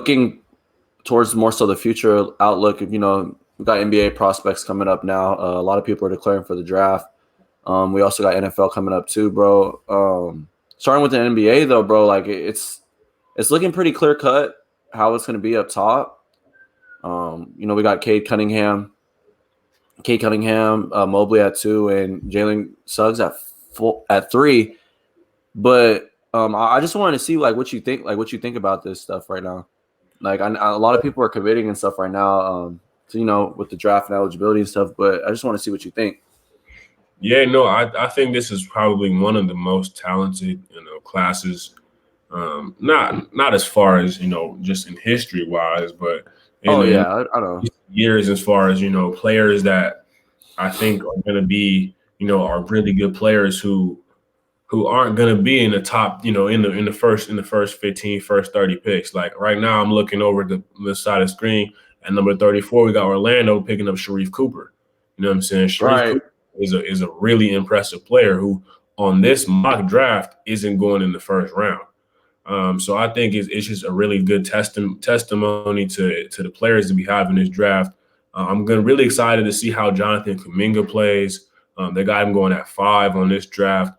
looking towards more so the future outlook, we got NBA prospects coming up now. A lot of people are declaring for the draft. We also got NFL coming up too, bro. Starting with the NBA though, bro, like it's looking pretty clear cut how it's going to be up top. We got Cade Cunningham, Mobley at 2, and Jalen Suggs at 3. But I just wanted to see what you think about this stuff right now. Like a lot of people are committing and stuff right now, with the draft and eligibility and stuff. But I just want to see what you think. Yeah, no, I think this is probably one of the most talented, classes. Not as far as just in history wise, but I know years as far as players that I think are going to be are really good players who aren't going to be in the top in the first 15, first 30 picks. Like right now, I'm looking over the side of the screen at number 34. We got Orlando picking up Sharif Cooper. You know what I'm saying? Sharif Cooper is a really impressive player who on this mock draft isn't going in the first round. So I think it's just a really good testimony to the players that we have in this draft. I'm really excited to see how Jonathan Kuminga plays. They got him going at 5 on this draft.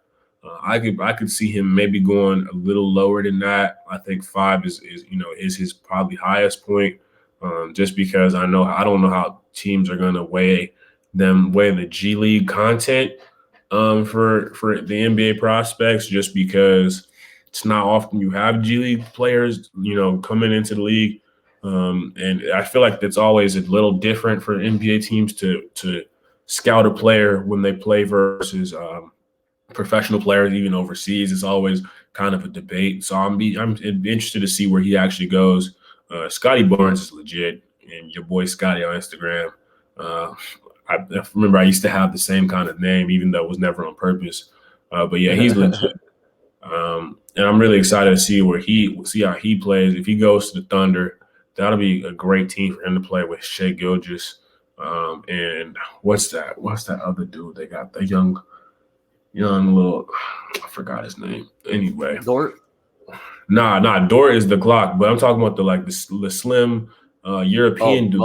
I could see him maybe going a little lower than that. I think 5 is his probably highest point. Just because I don't know how teams are going to weigh the G League content for the NBA prospects, just because it's not often you have G League players, coming into the league. And I feel like it's always a little different for NBA teams to scout a player when they play versus professional players, even overseas. It's always kind of a debate. So I'm interested to see where he actually goes. Scotty Barnes is legit, and your boy Scotty on Instagram. I remember I used to have the same kind of name, even though it was never on purpose. But yeah, he's legit. And I'm really excited to see how he plays. If he goes to the Thunder, that'll be a great team for him to play with Shai Gilgeous. And what's that other dude they got? The young little, I forgot his name. Anyway, Dort. Nah, Dort is the clock, but I'm talking about the slim European dude.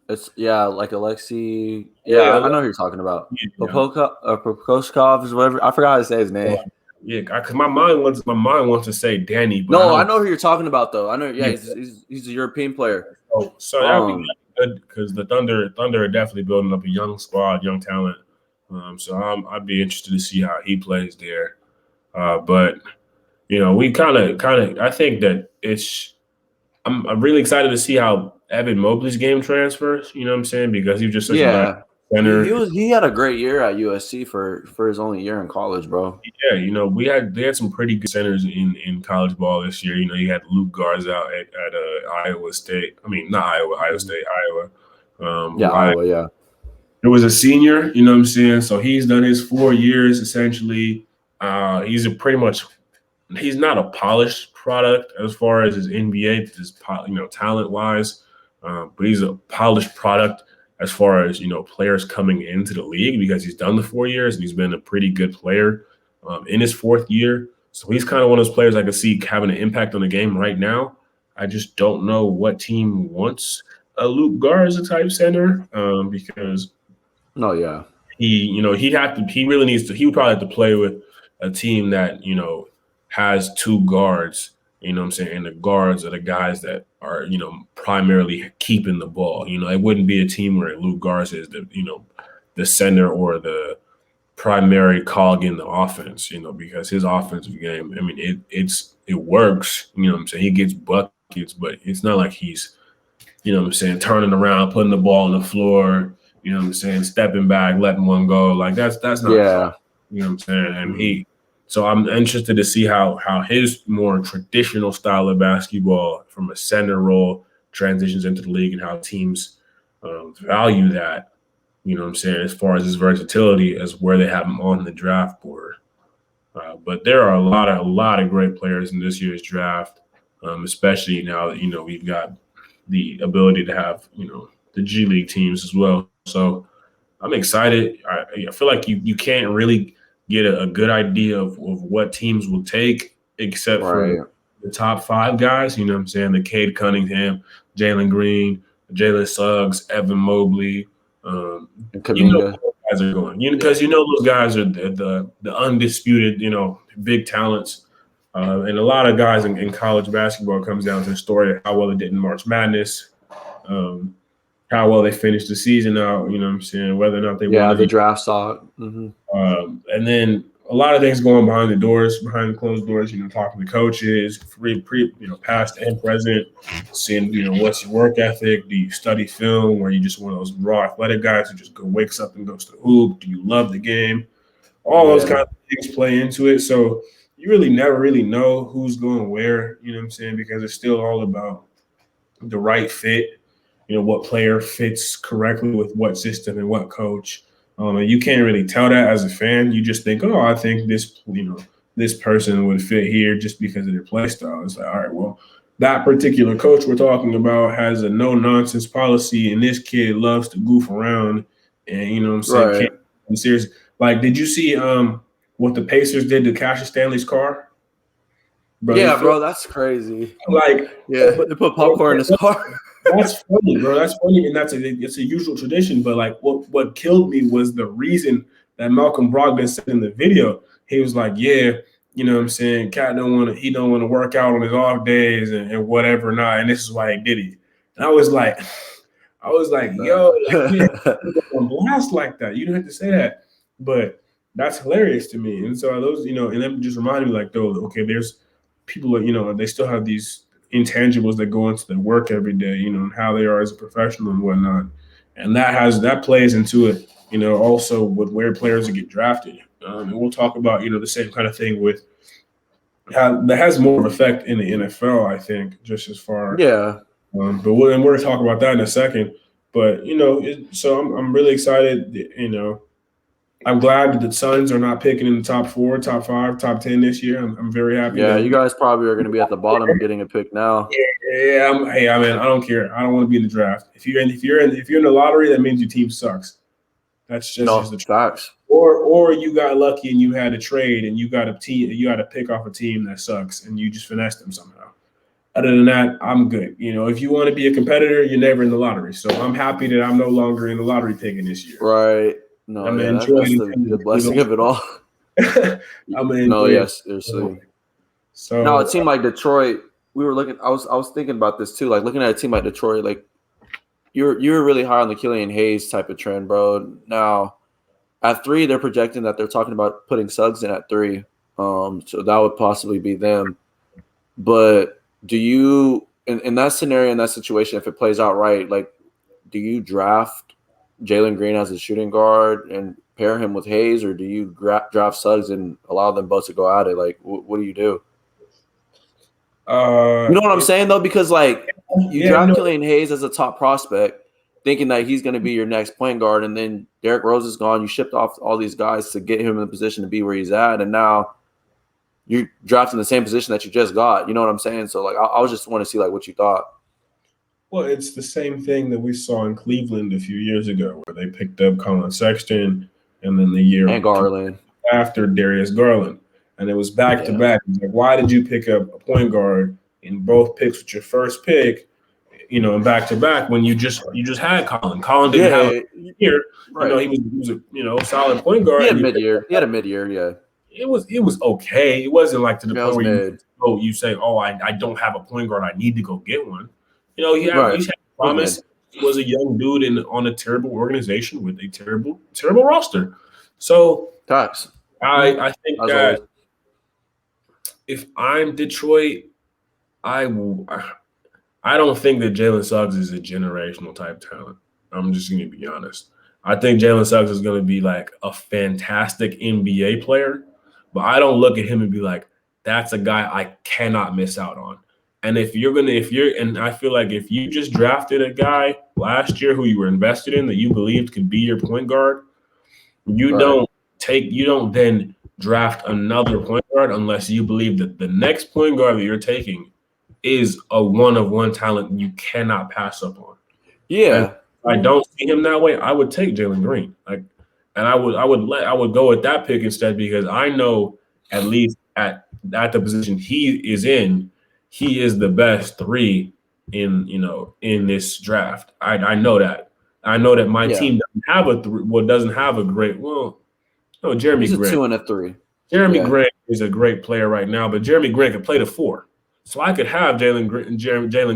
It's like Alexei. Yeah, I know who you're talking about. Pokoskov is whatever. I forgot how to say his name. Yeah, because my mind wants to say Danny. But no, I know who you're talking about though. I know. Yeah, he's a European player. So that would be good because the Thunder are definitely building up a young squad, young talent. So I'd be interested to see how he plays there. But we kind of I think that I'm really excited to see how Evan Mobley's game transfers. You know what I'm saying? Because he was just such a center. He had a great year at USC for his only year in college, bro. Yeah, they had some pretty good centers in college ball this year. You had Luke Garza out at Iowa State. I mean, not Iowa State, Iowa. Iowa, yeah. It was a senior, you know what I'm saying? So he's done his 4 years essentially. He's not a polished product as far as his NBA, talent wise, but he's a polished product as far as players coming into the league because he's done the 4 years and he's been a pretty good player in his 4th year. So he's kind of one of those players I can see having an impact on the game right now. I just don't know what team wants a Luke Garza type center because he would probably have to play with a team that has 2 guards. You know what I'm saying? And the guards are the guys that are, primarily keeping the ball. It wouldn't be a team where Luke Garza is the center or the primary cog in the offense, because his offensive game, I mean, it works. You know what I'm saying? He gets buckets, but it's not like he's, turning around, putting the ball on the floor, stepping back, letting one go. Like that's not, you know what I'm saying? And so I'm interested to see how his more traditional style of basketball from a center role transitions into the league and how teams value that, as far as his versatility as where they have him on the draft board. But there are a lot of great players in this year's draft, especially now that, we've got the ability to have, the G League teams as well. So I'm excited. I feel like you can't really get a good idea of what teams will take except for the top 5 guys, you know what I'm saying? The Cade Cunningham, Jalen Green, Jalen Suggs, Evan Mobley. And You know Kaminga. those guys are going. Because those guys are the undisputed, big talents. And a lot of guys in college basketball comes down to the story of how well they did in March Madness, how well they finished the season out, you know what I'm saying, whether or not they won the draft stock. Mm-hmm. And then a lot of things going behind the doors, behind the closed doors, talking to coaches, past and present, seeing, what's your work ethic? Do you study film? Or are you just one of those raw athletic guys who just wakes up and goes to the hoop? Do you love the game? All those kind of things play into it. So you really never really know who's going where, you know what I'm saying? Because it's still all about the right fit, what player fits correctly with what system and what coach. And you can't really tell that as a fan. You just think, I think this person would fit here just because of their play style. It's like, all right, well, that particular coach we're talking about has a no-nonsense policy, and this kid loves to goof around and, you know what I'm saying, Right. I'm serious. Like, did you see what the Pacers did to Cassius Stanley's car? Bro, bro, that's crazy. Like, they put popcorn in his car. That's funny, bro. That's funny, and it's a usual tradition. But like, what killed me was the reason that Malcolm Brogdon said in the video. He was like, "Yeah, you know what I'm saying. Cat don't want to work out on his off days and whatever not, and this is why he did it." And I was like, yo, on blast like that. You don't have to say that, but that's hilarious to me. And so those, and that just reminded me, like, though, okay, there's people that they still have these intangibles that go into their work every day, and how they are as a professional and whatnot. And that plays into it, also with where players get drafted. And we'll talk about, the same kind of thing with how that has more of effect in the NFL, I think, just as far. Yeah. But we're going to talk about that in a second. But, so I'm really excited, I'm glad that the Suns are not picking in the top 4, top 5, top 10 this year. I'm very happy. Yeah, you guys probably are going to be at the bottom getting a pick now. Yeah. I mean, I don't care. I don't want to be in the draft. If you're in the lottery, that means your team sucks. That's just the facts. Or you got lucky and you had a trade and you got to pick off a team that sucks and you just finessed them somehow. Other than that, I'm good. If you want to be a competitor, you're never in the lottery. So I'm happy that I'm no longer in the lottery picking this year. Right. No, that's the blessing of it all. Yes, seriously. So no, it seemed like Detroit. We were looking. I was thinking about this too. Like looking at a team like Detroit, like you're really high on the Killian Hayes type of trend, bro. Now at 3, they're projecting that they're talking about putting Suggs in at 3. So that would possibly be them. But do you in that scenario, in that situation, if it plays out right, like do you draft Jalen Green as a shooting guard and pair him with Hayes, or do you draft Suggs and allow them both to go at it? Like, what do you do? You know what I'm saying, though? Because, like, you draft Killian Hayes as a top prospect, thinking that he's going to be your next point guard, and then Derrick Rose is gone. You shipped off all these guys to get him in the position to be where he's at, and now you're drafting the same position that you just got. You know what I'm saying? So, like, I was just want to see, like, what you thought. Well, it's the same thing that we saw in Cleveland a few years ago, where they picked up Colin Sexton, and then the year and Garland after Darius Garland, and it was back to back. Like, why did you pick up a point guard in both picks with your first pick, and back to back when you just had Colin? Colin didn't have a year. Right. He was a solid point guard. He had a mid-year. Yeah. It was okay. It wasn't like to the point where mid. you say, I don't have a point guard. I need to go get one. He had promise. He was a young dude on a terrible organization with a terrible, terrible roster. So Talks. I think that if I'm Detroit, I don't think that Jalen Suggs is a generational type talent. I'm just going to be honest. I think Jalen Suggs is going to be like a fantastic NBA player, but I don't look at him and be like, that's a guy I cannot miss out on. And and I feel like if you just drafted a guy last year who you were invested in that you believed could be your point guard, you don't then draft another point guard unless you believe that the next point guard that you're taking is a one-of-one talent you cannot pass up on. Yeah. And I don't see him that way. I would take Jalen Green. And I would go with that pick instead, because I know at least at the position he is in, he is the best 3 in this draft. I know that. I know that my team doesn't have a 3. Well, doesn't have a great. Well, no, Jeremy He's a Grant. 2 and a 3. Jeremy Grant is a great player right now, but Jeremy Grant can play the 4. So I could have Jalen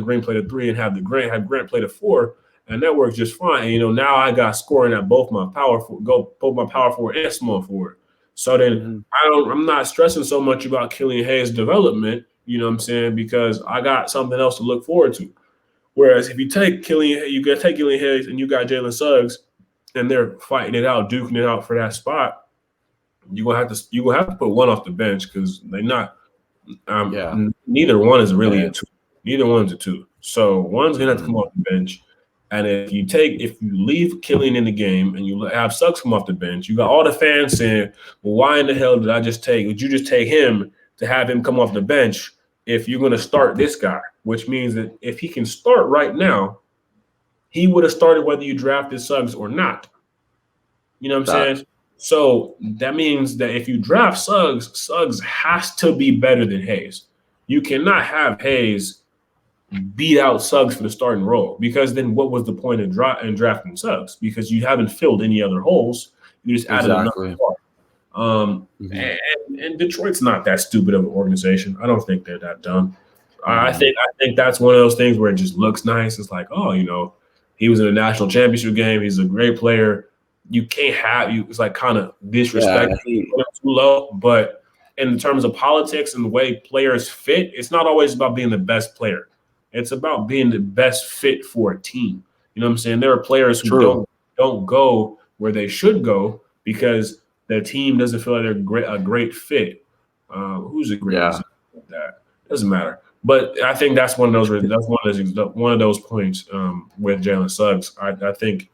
Green play the 3 and have Grant play the 4, and that works just fine. And, now I got scoring at both my power forward and small forward. So then I'm not stressing so much about Killian Hayes' development. You know what I'm saying? Because I got something else to look forward to. Whereas if you take Killian Hayes and you got Jalen Suggs, and they're fighting it out, duking it out for that spot, you're gonna have to put one off the bench because they're not. Neither one is really a 2. Neither one's a 2. So one's gonna have to come off the bench. And if you leave Killian in the game and you have Suggs come off the bench, you got all the fans saying, "Well, why in the hell did you just take him to have him come off the bench if you're going to start this guy?" Which means that if he can start right now, he would have started whether you drafted Suggs or not. You know what I'm saying? So that means that if you draft Suggs has to be better than Hayes. You cannot have Hayes beat out Suggs for the starting role, because then what was the point in drafting Suggs? Because you haven't filled any other holes. You just added another part. And Detroit's not that stupid of an organization. I don't think they're that dumb. I think that's one of those things where it just looks nice. It's like, he was in a national championship game. He's a great player. You can't it's like kind of disrespectful too low. But in terms of politics and the way players fit, it's not always about being the best player. It's about being the best fit for a team. You know what I'm saying? There are players who don't go where they should go because their team doesn't feel like they're a great fit. Who's a great example of that? Doesn't matter. But I think that's one of those points with Jalen Suggs. I think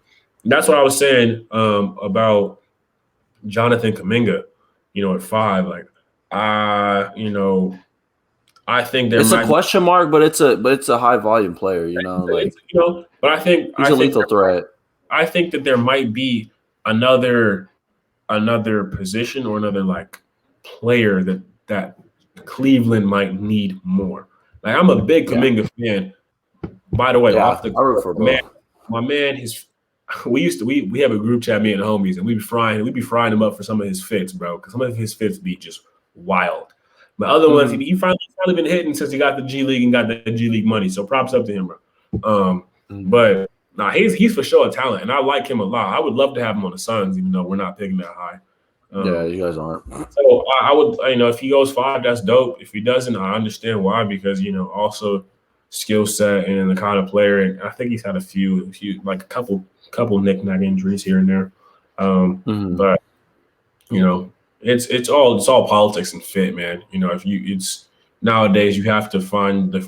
that's what I was saying about Jonathan Kuminga. At 5, I think it's a question mark, but it's a high volume player, But I think he's a lethal threat. I think that there might be another position or another player that Cleveland might need more. I'm a big Kuminga fan. By the way, my man, we have a group chat, me and the homies, and we be frying him up for some of his fits, bro. Because some of his fits be just wild. But other ones, he finally been hitting since he got the G League and got the G League money. So props up to him, bro. But he's for sure a talent, and I like him a lot. I would love to have him on the Suns, even though we're not picking that high. You guys aren't. So I would, if he goes 5, that's dope. If he doesn't, I understand why, because also skill set and the kind of player. And I think he's had a few like a couple knick-knack injuries here and there. But it's all politics and fit, man. It's nowadays you have to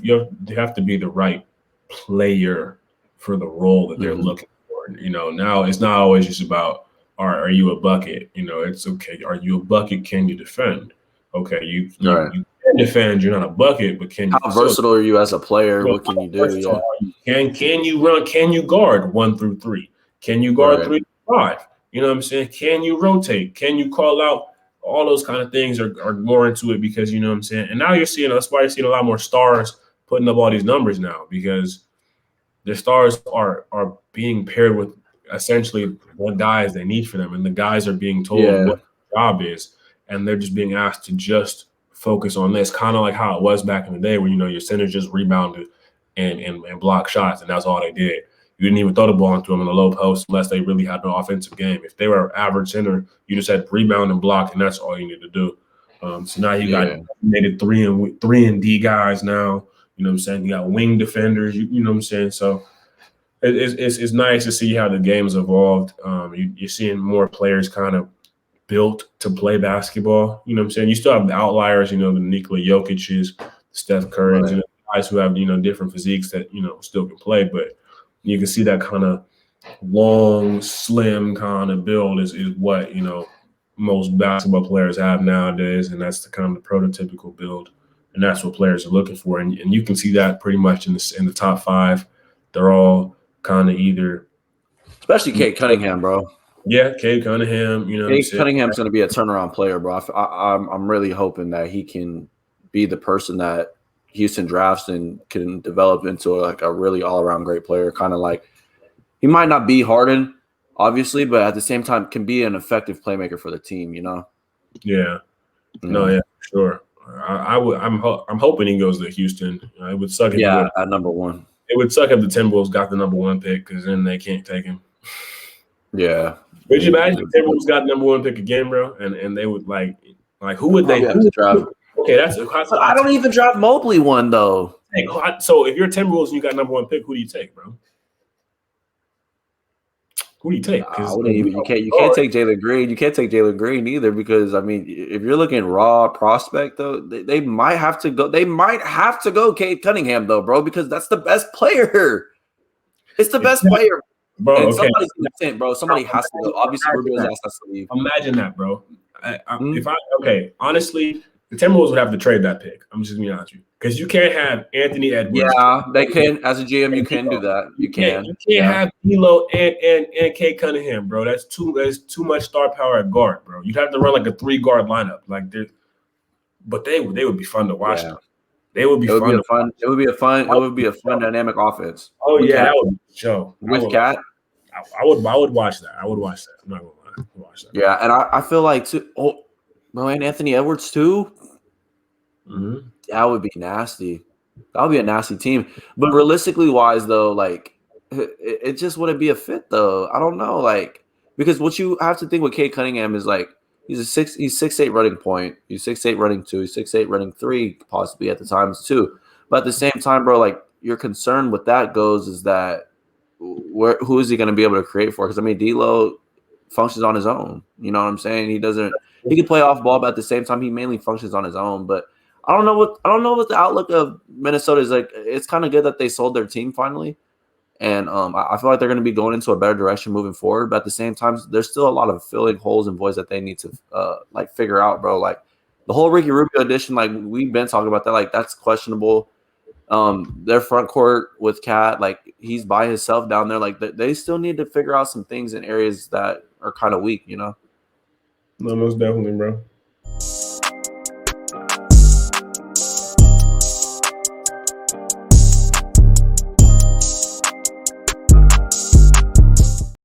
you have to be the right player for the role that they're looking for. Now it's not always just about, are you a bucket? It's okay. Are you a bucket? Can you defend? Okay, you can defend. You're not a bucket, but can you? How versatile are you as a player? What can you do? Can you run? Can you guard 1 through 3? Can you guard 3 to 5? You know what I'm saying? Can you rotate? Can you call out? All those kind of things are more into it, because you know what I'm saying. And now that's why you're seeing a lot more stars putting up all these numbers now, because the stars are being paired with essentially what guys they need for them, and the guys are being told what their job is, and they're just being asked to just focus on this, kind of like how it was back in the day where your centers just rebounded and block shots, and that's all they did. You didn't even throw the ball into them in the low post unless they really had no offensive game. If they were an average center, you just had rebound and block, and that's all you need to do. So now you got designated 3 and D guys now. You know what I'm saying? You got wing defenders. You know what I'm saying? So it's nice to see how the game's evolved. You're seeing more players kind of built to play basketball. You know what I'm saying? You still have the outliers. The Nikola Jokic's, Steph Curry's, guys who have different physiques that still can play, but you can see that kind of long, slim kind of build is what most basketball players have nowadays, and that's the kind of the prototypical build, and that's what players are looking for. And you can see that pretty much in the top 5. They're all kind of either, especially Cade Cunningham, bro. Yeah, Cade Cunningham. Cade Cunningham's going to be a turnaround player, bro. I'm really hoping that he can be the person that Houston drafts and can develop into like a really all around great player. Kind of like he might not be Harden, obviously, but at the same time can be an effective playmaker for the team. You know? Yeah. No, yeah, sure. I'm hoping he goes to Houston. It would suck if at number one. It would suck if the Timberwolves got the number one pick because then they can't take him. Yeah. Would you imagine if the Timberwolves got the number one pick again, bro? And they would like who would they draft? Okay, that's I don't even draft Mobley one though. So if you're Timberwolves and you got number one pick, who do you take, bro? Who do you take? I wouldn't even. You can't take Jalen Green. You can't take Jalen Green either because I mean, if you're looking raw prospect though, they might have to go. They might have to go Cade Cunningham though, bro, because that's the best player. It's the best player, bro. And somebody has to go. Obviously, Rubio has to leave. Imagine that, bro. Honestly, the Timberwolves would have to trade that pick. I'm just being honest with you because you can't have Anthony Edwards. Yeah, they can. As a GM, you can do that. You can. You can't have D'Lo and Cade Cunningham, bro. That's too much star power at guard, bro. You'd have to run like a 3-guard lineup, but they would be fun to watch. Yeah. They would be fun. It would be a fun dynamic offense. Oh yeah, that would be Joe with Cat. I would watch that. I would watch that. I'm not gonna lie. I would watch that. Yeah, and I feel like too. Oh, bro, and Anthony Edwards too. Mm-hmm. That would be nasty. That would be a nasty team. But realistically wise, though, like it just wouldn't be a fit, though. I don't know, like because what you have to think with Cade Cunningham is like he's 6'8" running point. He's 6'8" running 2. He's 6'8" running 3, possibly at the times too. But at the same time, bro, like your concern with that goes is that who is he going to be able to create for? Because I mean, D'Lo functions on his own. You know what I'm saying? He can play off ball, but at the same time, he mainly functions on his own. But I don't know what the outlook of Minnesota is like. It's kind of good that they sold their team finally, and I feel like they're going to be going into a better direction moving forward. But at the same time, there's still a lot of filling holes and voids that they need to like figure out, bro. Like the whole Ricky Rubio addition, like we've been talking about that, like that's questionable. Their front court with Cat, like he's by himself down there. Like they still need to figure out some things in areas that are kind of weak, you know. No, most definitely, bro.